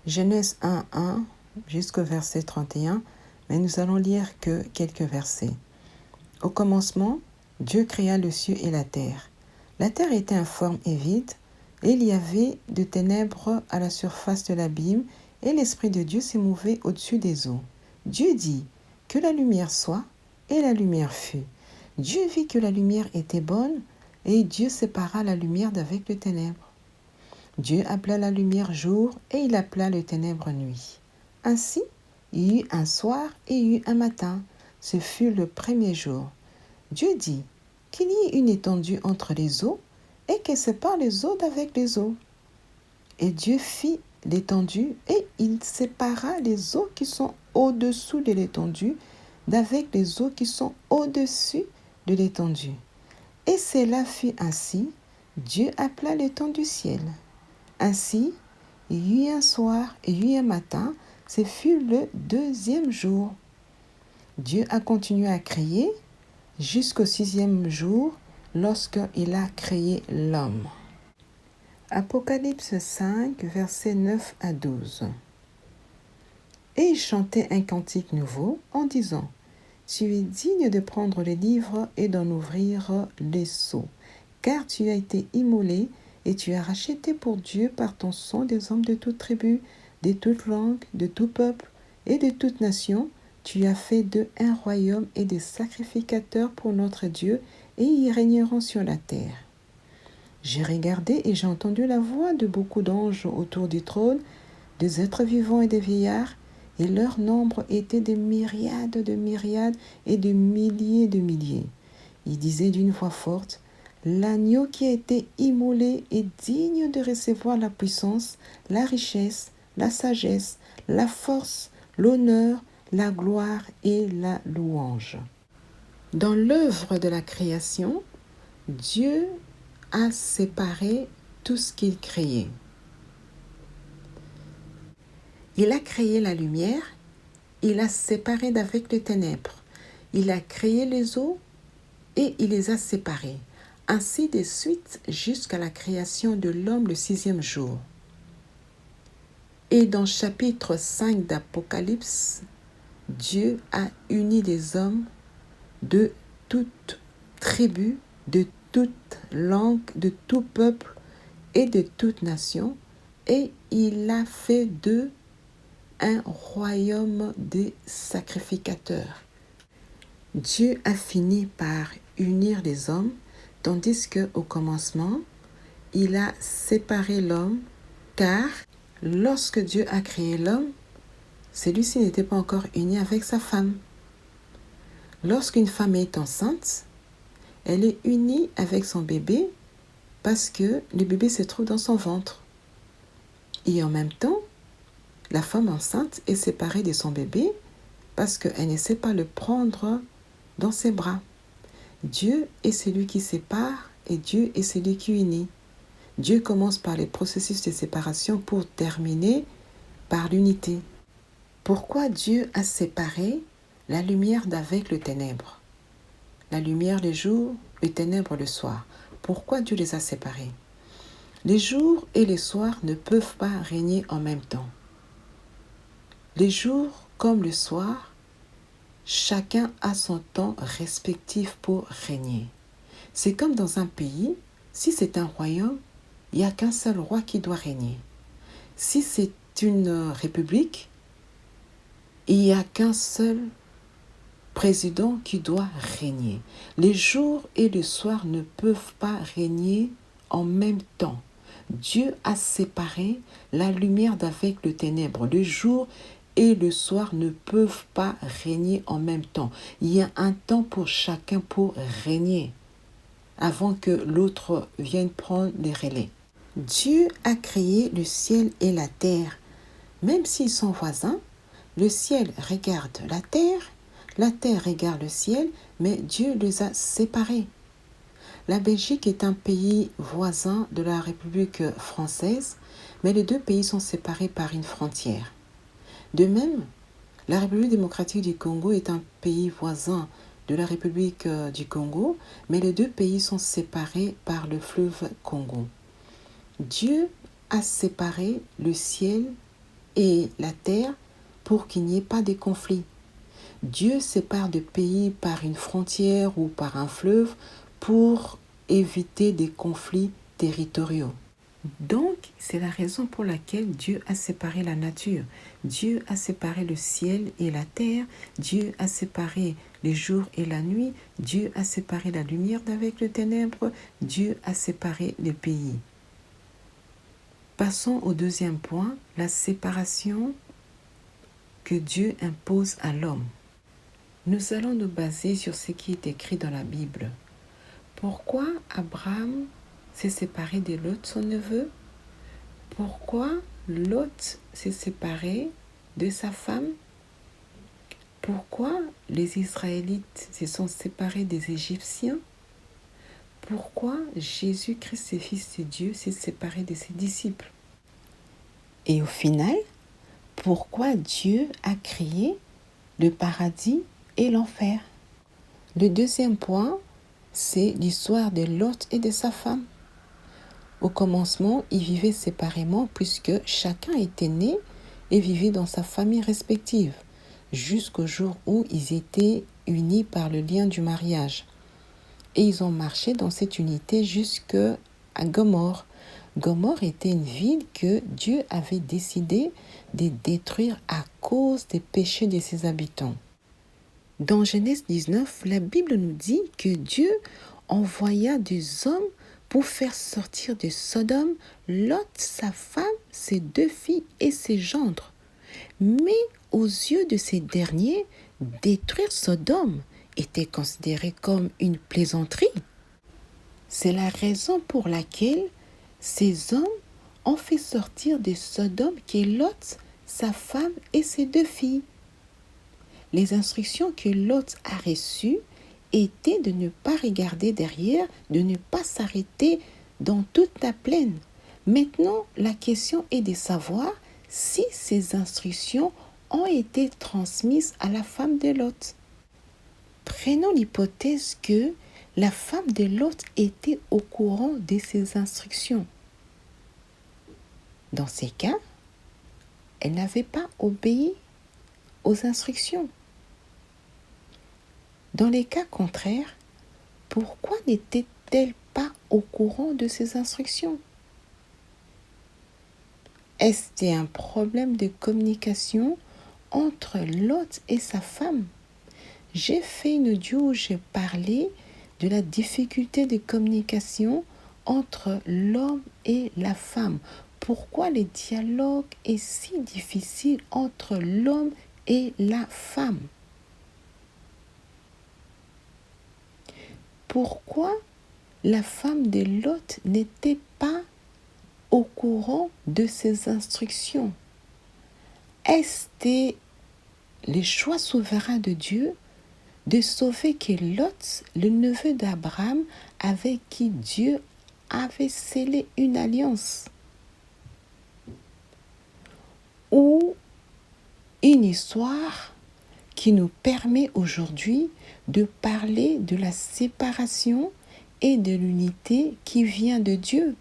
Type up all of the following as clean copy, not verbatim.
Genèse 1 jusqu'au verset 31, mais nous allons lire que quelques versets. Au commencement, Dieu créa le ciel et la terre. La terre était informe et vide, et il y avait de ténèbres à la surface de l'abîme, et l'Esprit de Dieu s'émouvait au-dessus des eaux. Dieu dit, que la lumière soit, et la lumière fut. Dieu vit que la lumière était bonne, et Dieu sépara la lumière d'avec le ténèbre. Dieu appela la lumière jour, et il appela les ténèbres nuit. Ainsi, il y eut un soir et il y eut un matin. Ce fut le premier jour. Dieu dit qu'il y ait une étendue entre les eaux, et qu'elle sépare les eaux d'avec les eaux. Et Dieu fit l'étendue, et il sépara les eaux qui sont au-dessous de l'étendue d'avec les eaux qui sont au-dessus de l'étendue. Et cela fut ainsi. Dieu appela l'étendue ciel. Ainsi, il y eut un soir et il y eut un matin, ce fut le deuxième jour. Dieu a continué à créer jusqu'au sixième jour lorsqu'il a créé l'homme. Apocalypse 5, versets 9 à 12. Et il chantait un cantique nouveau en disant, « Tu es digne de prendre les livres et d'en ouvrir les sceaux, car tu as été immolé et tu as racheté pour Dieu par ton sang des hommes de toute tribu, de toute langue, de tout peuple et de toute nation. Tu as fait d'eux un royaume et des sacrificateurs pour notre Dieu, et ils régneront sur la terre. » J'ai regardé et j'ai entendu la voix de beaucoup d'anges autour du trône, des êtres vivants et des vieillards, et leur nombre était des myriades et de milliers. Ils disaient d'une voix forte, « L'agneau qui a été immolé est digne de recevoir la puissance, la richesse, la sagesse, la force, l'honneur, la gloire et la louange. » Dans l'œuvre de la création, Dieu a séparé tout ce qu'il créait. Il a créé la lumière, il a séparé d'avec les ténèbres. Il a créé les eaux et il les a séparées. Ainsi de suite jusqu'à la création de l'homme le sixième jour. Et dans chapitre 5 d'Apocalypse, Dieu a uni les hommes de toute tribu, de toute langue, de tout peuple et de toute nation, et il a fait d'eux un royaume des sacrificateurs. Dieu a fini par unir les hommes, tandis qu'au commencement, il a séparé l'homme, car lorsque Dieu a créé l'homme, celui-ci n'était pas encore uni avec sa femme. Lorsqu'une femme est enceinte, elle est unie avec son bébé parce que le bébé se trouve dans son ventre. Et en même temps, la femme enceinte est séparée de son bébé parce qu'elle ne sait pas le prendre dans ses bras. Dieu est celui qui sépare et Dieu est celui qui unit. Dieu commence par les processus de séparation pour terminer par l'unité. Pourquoi Dieu a séparé la lumière d'avec le ténèbre? La lumière le jour, le ténèbre le soir. Pourquoi Dieu les a séparés? Les jours et les soirs ne peuvent pas régner en même temps. Les jours comme le soir, chacun a son temps respectif pour régner. C'est comme dans un pays, si c'est un royaume, il n'y a qu'un seul roi qui doit régner. Si c'est une république, il n'y a qu'un seul président qui doit régner. Les jours et le soir ne peuvent pas régner en même temps. Dieu a séparé la lumière d'avec le ténèbre. Le jour et le soir ne peuvent pas régner en même temps. Il y a un temps pour chacun pour régner avant que l'autre vienne prendre les relais. Dieu a créé le ciel et la terre. Même s'ils sont voisins, le ciel regarde la terre regarde le ciel, mais Dieu les a séparés. La Belgique est un pays voisin de la République française, mais les deux pays sont séparés par une frontière. De même, la République démocratique du Congo est un pays voisin de la République du Congo, mais les deux pays sont séparés par le fleuve Congo. Dieu a séparé le ciel et la terre pour qu'il n'y ait pas de conflits. Dieu sépare des pays par une frontière ou par un fleuve pour éviter des conflits territoriaux. Donc, c'est la raison pour laquelle Dieu a séparé la nature. Dieu a séparé le ciel et la terre. Dieu a séparé les jours et la nuit. Dieu a séparé la lumière d'avec le ténèbre. Dieu a séparé les pays. Passons au deuxième point, la séparation que Dieu impose à l'homme. Nous allons nous baser sur ce qui est écrit dans la Bible. Pourquoi Abraham s'est séparé de Lot, son neveu? Pourquoi Lot s'est séparé de sa femme? Pourquoi les Israélites se sont séparés des Égyptiens? Pourquoi Jésus-Christ, le Fils de Dieu, s'est séparé de ses disciples? Et au final, pourquoi Dieu a créé le paradis et l'enfer? Le deuxième point, c'est l'histoire de Lot et de sa femme. Au commencement, ils vivaient séparément puisque chacun était né et vivait dans sa famille respective, jusqu'au jour où ils étaient unis par le lien du mariage. Et ils ont marché dans cette unité jusqu'à Gomorrhe. Gomorrhe était une ville que Dieu avait décidé de détruire à cause des péchés de ses habitants. Dans Genèse 19, la Bible nous dit que Dieu envoya des hommes pour faire sortir de Sodome Lot, sa femme, ses 2 filles et ses gendres. Mais aux yeux de ces derniers, détruire Sodome était considéré comme une plaisanterie. C'est la raison pour laquelle ces hommes ont fait sortir de Sodome que Lot, sa femme et ses 2 filles. Les instructions que Lot a reçues étaient de ne pas regarder derrière, de ne pas s'arrêter dans toute la plaine. Maintenant, la question est de savoir si ces instructions ont été transmises à la femme de Lot. Prenons l'hypothèse que la femme de Lot était au courant de ces instructions. Dans ces cas, elle n'avait pas obéi aux instructions. Dans les cas contraires, pourquoi n'était-elle pas au courant de ces instructions? Est-ce un problème de communication entre Lot et sa femme? J'ai fait une audio où j'ai parlé de la difficulté de communication entre l'homme et la femme. Pourquoi le dialogue est si difficile entre l'homme et la femme? Pourquoi la femme de Lot n'était pas au courant de ces instructions? Est-ce le choix souverain de Dieu de sauver que Lot, le neveu d'Abraham, avec qui Dieu avait scellé une alliance? Ou une histoire qui nous permet aujourd'hui de parler de la séparation et de l'unité qui vient de Dieu.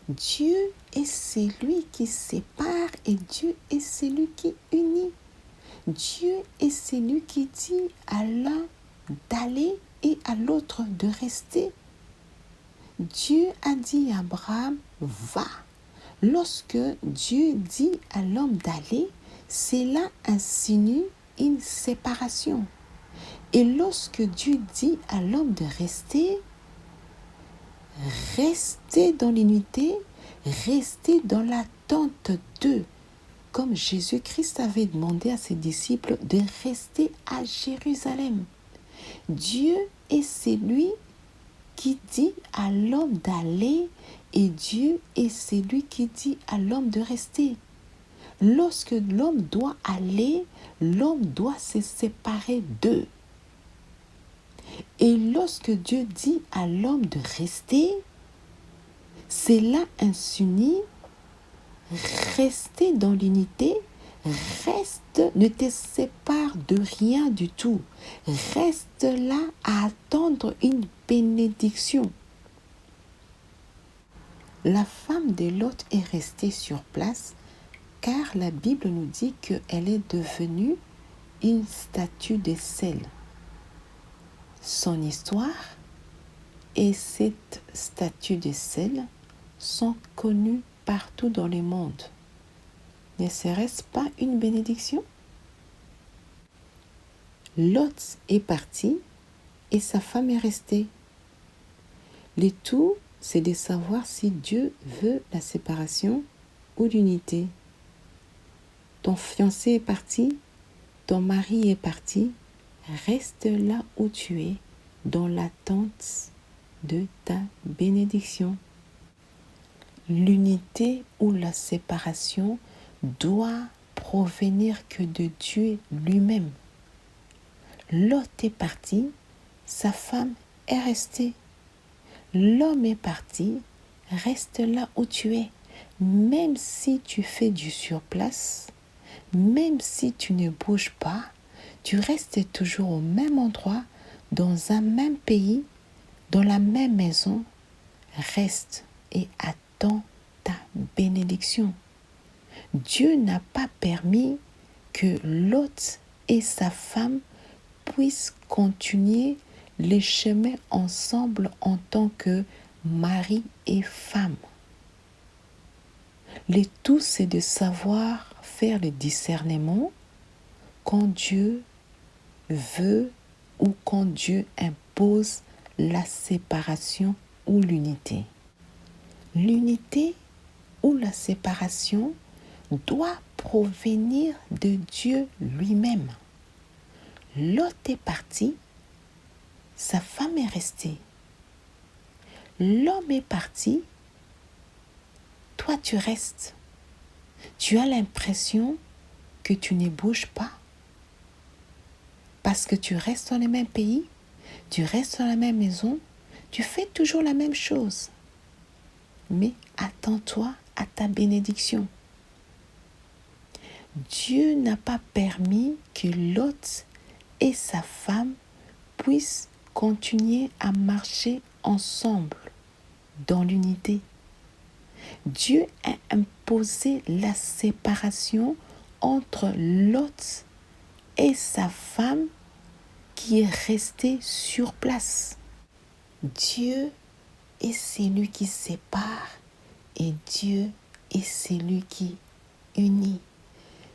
Dieu est celui qui sépare et Dieu est celui qui unit. Dieu est celui qui dit à l'un d'aller et à l'autre de rester. Dieu a dit à Abraham, va. Lorsque Dieu dit à l'homme d'aller, cela insinue une séparation. Et lorsque Dieu dit à l'homme de rester, restez dans l'unité, restez dans l'attente d'eux. Comme Jésus-Christ avait demandé à ses disciples de rester à Jérusalem. Dieu est celui qui dit à l'homme d'aller et Dieu est celui qui dit à l'homme de rester. Lorsque l'homme doit aller, l'homme doit se séparer d'eux. Et lorsque Dieu dit à l'homme de rester, cela insinue rester dans l'unité, reste, ne te sépare de rien du tout. Reste là à attendre une bénédiction. La femme de Lot est restée sur place car la Bible nous dit qu'elle est devenue une statue de sel. Son histoire et cette statue de sel sont connues partout dans le monde. Ne serait-ce pas une bénédiction? Lot est parti et sa femme est restée. Le tout, c'est de savoir si Dieu veut la séparation ou l'unité. Ton fiancé est parti, ton mari est parti, reste là où tu es, dans l'attente de ta bénédiction. L'unité ou la séparation doit provenir que de Dieu lui-même. Lot est parti, sa femme est restée. L'homme est parti, reste là où tu es. Même si tu fais du surplace, même si tu ne bouges pas, tu restes toujours au même endroit, dans un même pays, dans la même maison. Reste et attends ta bénédiction. Dieu n'a pas permis que Lot et sa femme puissent continuer les chemins ensemble en tant que mari et femme. Le tout, c'est de savoir faire le discernement quand Dieu veut ou quand Dieu impose la séparation ou l'unité. L'unité ou la séparation doit provenir de Dieu lui-même. Lot est parti, sa femme est restée. L'homme est parti, toi tu restes. Tu as l'impression que tu ne bouges pas parce que tu restes dans le même pays, tu restes dans la même maison, tu fais toujours la même chose. Mais attends-toi à ta bénédiction. Dieu n'a pas permis que Lot et sa femme puissent continuer à marcher ensemble dans l'unité. Dieu a imposé la séparation entre Lot et sa femme qui est restée sur place. Dieu est celui qui sépare et Dieu est celui qui unit.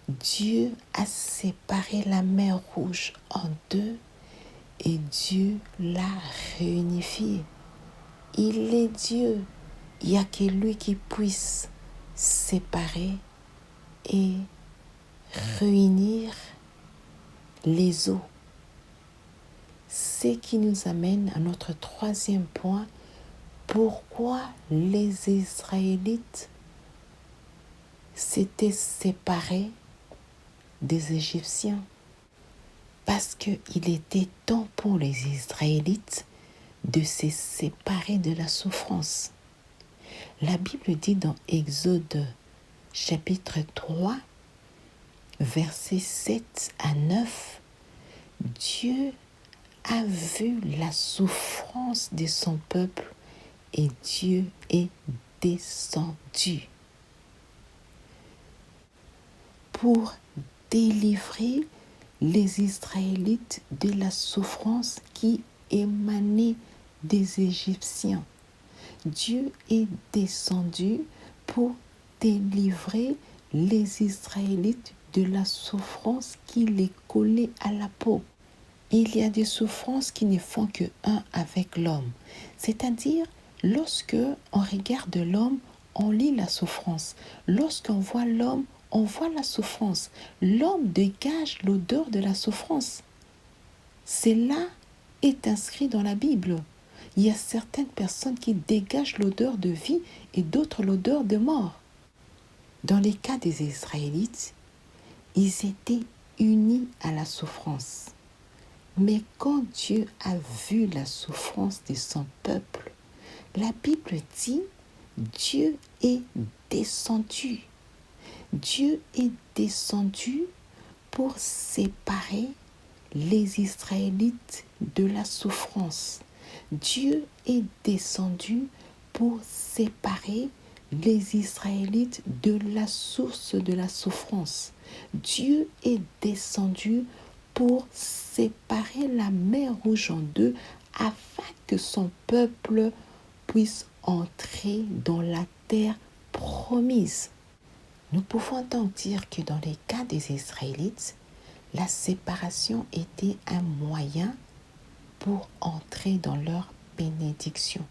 Dieu a séparé la mer Rouge en deux et Dieu l'a réunifiée. Il est Dieu. Il n'y a que lui qui puisse séparer et réunir les eaux. Ce qui nous amène à notre troisième point. Pourquoi les Israélites s'étaient séparés des Égyptiens? Parce qu'il était temps pour les Israélites de se séparer de la souffrance. La Bible dit dans Exode chapitre 3, versets 7 à 9, Dieu a vu la souffrance de son peuple et Dieu est descendu pour délivrer les Israélites de la souffrance qui émanait des Égyptiens. Dieu est descendu pour délivrer les Israélites de la souffrance qui les collait à la peau. Il y a des souffrances qui ne font que un avec l'homme. C'est-à-dire, lorsque on regarde l'homme, on lit la souffrance. Lorsqu'on voit l'homme, on voit la souffrance. L'homme dégage l'odeur de la souffrance. Cela est inscrit dans la Bible. Il y a certaines personnes qui dégagent l'odeur de vie et d'autres l'odeur de mort. Dans les cas des Israélites, ils étaient unis à la souffrance. Mais quand Dieu a vu la souffrance de son peuple, la Bible dit, Dieu est descendu. Dieu est descendu pour séparer les Israélites de la souffrance. Dieu est descendu pour séparer les Israélites de la source de la souffrance. Dieu est descendu pour séparer la mer Rouge en deux afin que son peuple puisse entrer dans la terre promise. Nous pouvons donc dire que dans les cas des Israélites, la séparation était un moyen pour entrer dans leur bénédiction.